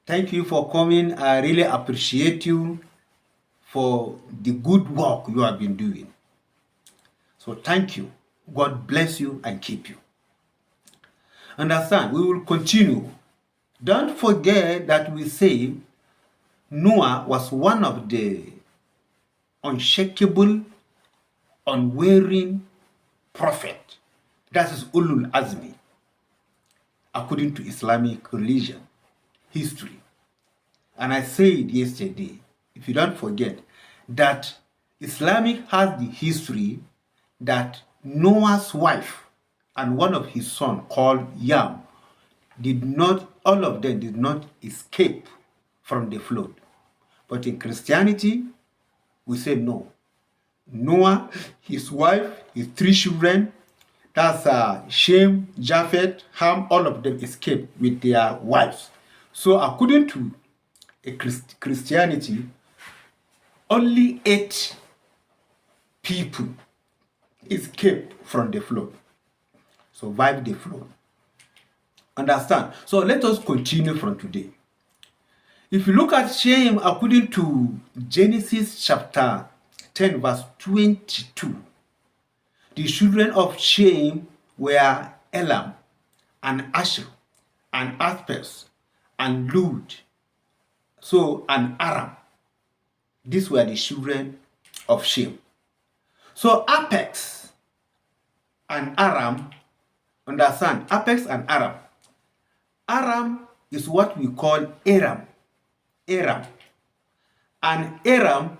Thank you for coming. I really appreciate you for the good work you have been doing. So thank you. God bless you and keep you. Understand, we will continue. Don't forget that we say Noah was one of the unshakable, unwavering prophet. That is Ulul Azmi, according to Islamic religion, history. And I said yesterday, if you don't forget, that Islamic has the history that Noah's wife and one of his sons called Yam all of them did not escape from the flood. But in Christianity, we say no. Noah, his wife, his three children, that's Shem, Japheth, Ham, all of them escaped with their wives. So according to Christianity, only 8 people escaped from the flood, survived the flood. Understand? So let us continue from today. If you look at Shem according to Genesis chapter 10 verse 22, the children of Shem were Elam and Asher and Aspers and Lud, and Aram. These were the children of Shem. So Apex and Aram, understand, Apex and Aram. Aram is what we call Aram. And Aram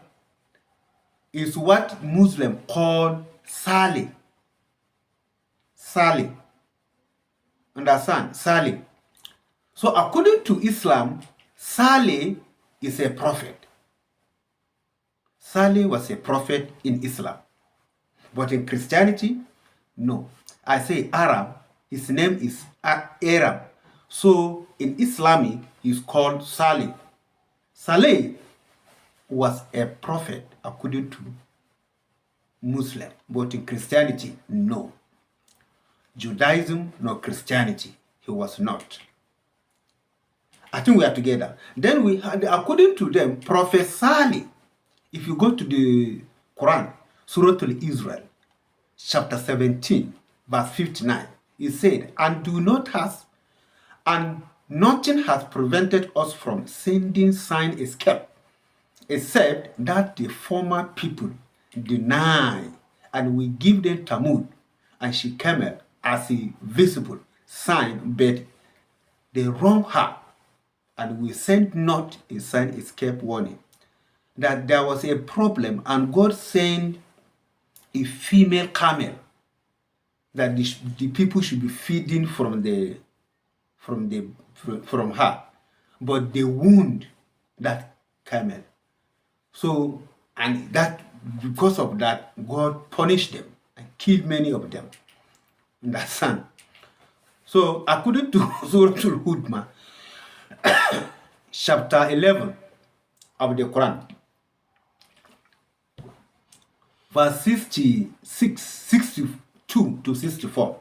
is what Muslims call Saleh. Understand? Saleh. So according to Islam, Saleh is a prophet. Saleh was a prophet in Islam. But in Christianity, no. I say Aram, his name is Aram. So in Islamic, he's called Saleh. Saleh was a prophet according to Muslim, but in Christianity, no. Judaism, no. Christianity, he was not. I think we are together. Then we had, according to them, Prophet Saleh. If you go to the Quran, Surah Al-Israel, chapter 17, verse 59, it said, and nothing has prevented us from sending sign except that the former people deny, and we give them Talmud and Shekemel as a visible sign, but they wrong her, and we send not a sign escape warning. That there was a problem, and God sent a female camel that the people should be feeding from her, but they wound that camel. So, and that because of that, God punished them and killed many of them. Understand? So, according to Surah Al-Hudma, chapter 11 of the Quran, verse 62 to 64,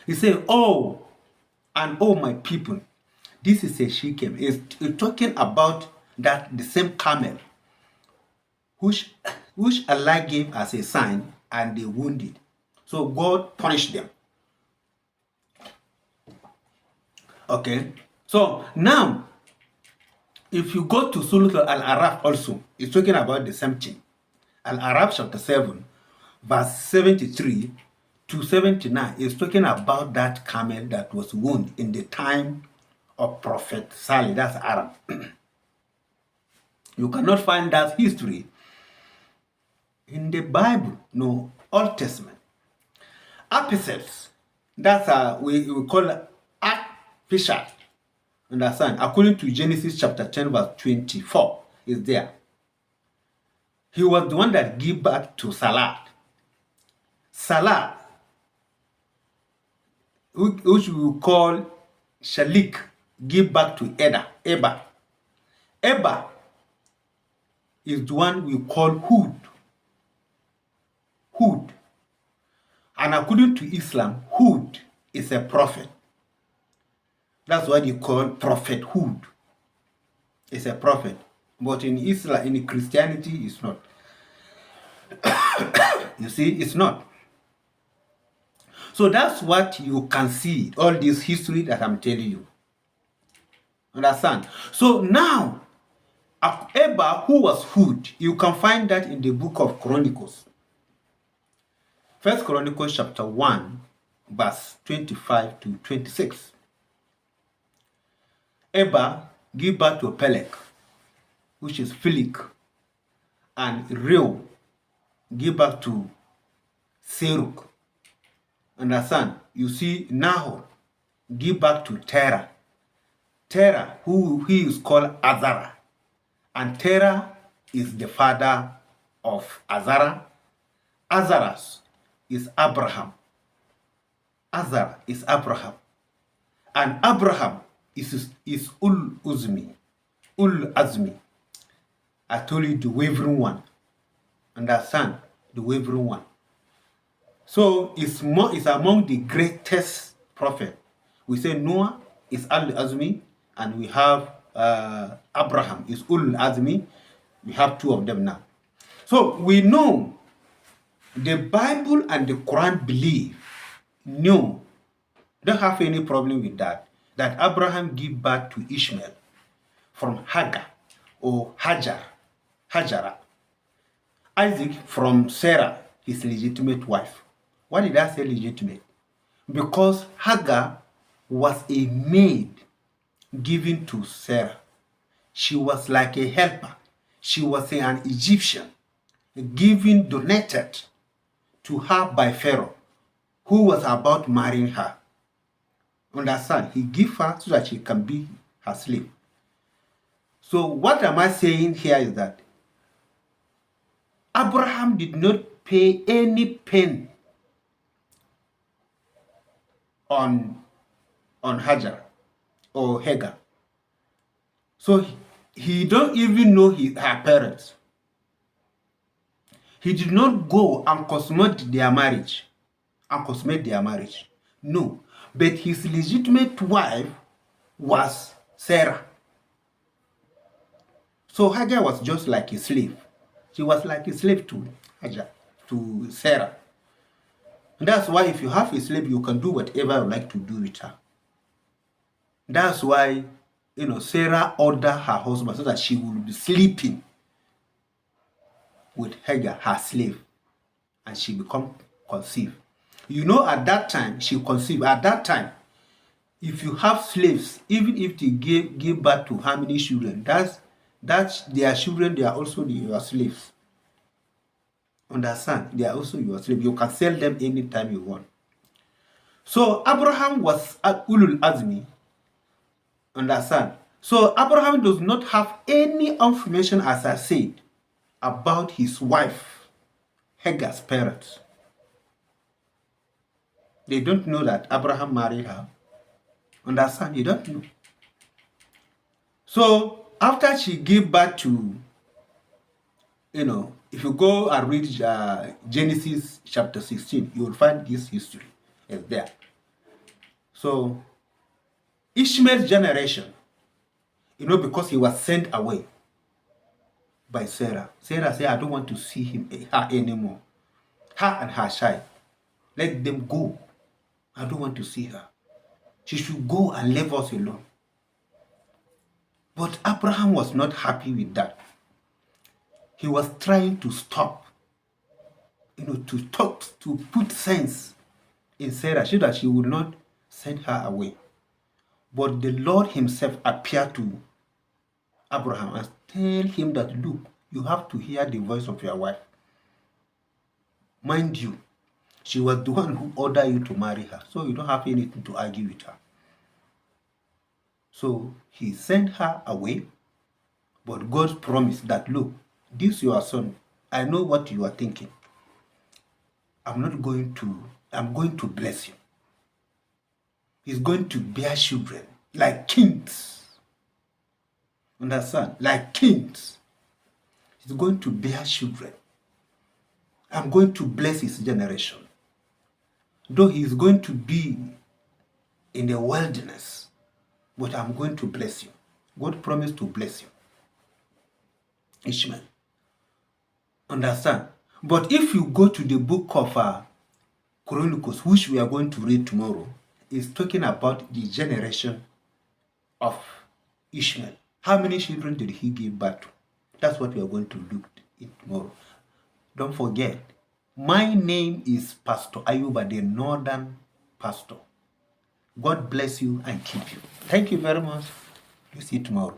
he said, oh my people, this is a Shechem. It's talking about that the same camel which Allah gave as a sign, and they wounded. So God punished them. Okay. So now, if you go to Surah Al-Araf also, it's talking about the same thing. Al-Araf chapter 7, verse 73 to 79 is talking about that camel that was wounded in the time of Prophet Saleh. That's Arab. You cannot find that history in the Bible, no, Old Testament. Ephesus, that's we call it Archbishop. Understand? According to Genesis chapter 10, verse 24, is there. He was the one that gave birth to Salah. Salah, which we call Shalik, give back to Eba. Eba is the one we call Hud. And according to Islam, Hud is a prophet. That's what you call prophethood. It's a prophet. But in Islam, in Christianity, it's not. You see, it's not. So that's what you can see, all this history that I'm telling you. Understand? So now, Eba, who was Hud, you can find that in the book of Chronicles. First Chronicles chapter 1, verse 25 to 26. Eba gave birth to Peleg, which is Philip, and Reu gave birth to Serug. Understand? You see, Nahor gave birth to Terah. Terah, who he is called Azara. And Terah is the father of Azara. Azaras is Abraham. Azar is Abraham. And Abraham is Ul Uzmi. Ul Azmi. I told you the wavering one. Understand? The wavering one. So it's among the greatest prophet. We say Noah is Al Azmi, and we have Abraham is Ul Azmi. We have two of them now. So we know the Bible and the Quran don't have any problem with that Abraham gave birth to Ishmael from Hagar or Hajara. Isaac from Sarah, his legitimate wife. Why did I say legitimate? Because Hagar was a maid given to Sarah. She was like a helper. She was an Egyptian donated to her by Pharaoh, who was about marrying her. Understand? He gave her so that she can be her slave. So what am I saying here is that Abraham did not pay any pen on Hajar or Hagar. So he don't even know her parents. He did not go and consummate their marriage. No. But his legitimate wife was Sarah. So Hagar was just like a slave. She was like a slave to Hagar, to Sarah. And that's why if you have a slave, you can do whatever you like to do with her. That's why, Sarah ordered her husband so that she would be sleeping with Hagar, her slave, and she become conceived. At that time, she conceived. At that time, if you have slaves, even if they give birth to how many children, that's their children, they are also your slaves. Understand? They are also your slaves. You can sell them anytime you want. So Abraham was Ulul Azmi. Understand? So Abraham does not have any information, as I said, about his wife, Hagar's parents. They don't know that Abraham married her. Understand? They don't know. So after she gave birth to, if you go and read Genesis chapter 16, you will find this history is there. So Ishmael's generation, because he was sent away by Sarah. Sarah said, I don't want to see her anymore. Her and her child. Let them go. I don't want to see her. She should go and leave us alone. But Abraham was not happy with that. He was trying to stop, to put sense in Sarah so that she would not send her away. But the Lord himself appeared to Abraham and tell him that, look, you have to hear the voice of your wife. Mind you, she was the one who ordered you to marry her, so you don't have anything to argue with her. So he sent her away, but God promised that, look, this your son, I know what you are thinking. I'm going to bless him. He's going to bear children like kings. Understand? Like kings. He's going to bear children. I'm going to bless his generation. Though he's going to be in the wilderness, but I'm going to bless you. God promised to bless you. Ishmael. Understand? But if you go to the book of Chronicles, which we are going to read tomorrow, is talking about the generation of Ishmael. How many children did he give birth to? That's what we are going to look at tomorrow. Don't forget, my name is Pastor Ayuba, the Northern Pastor. God bless you and keep you. Thank you very much. We'll see you tomorrow.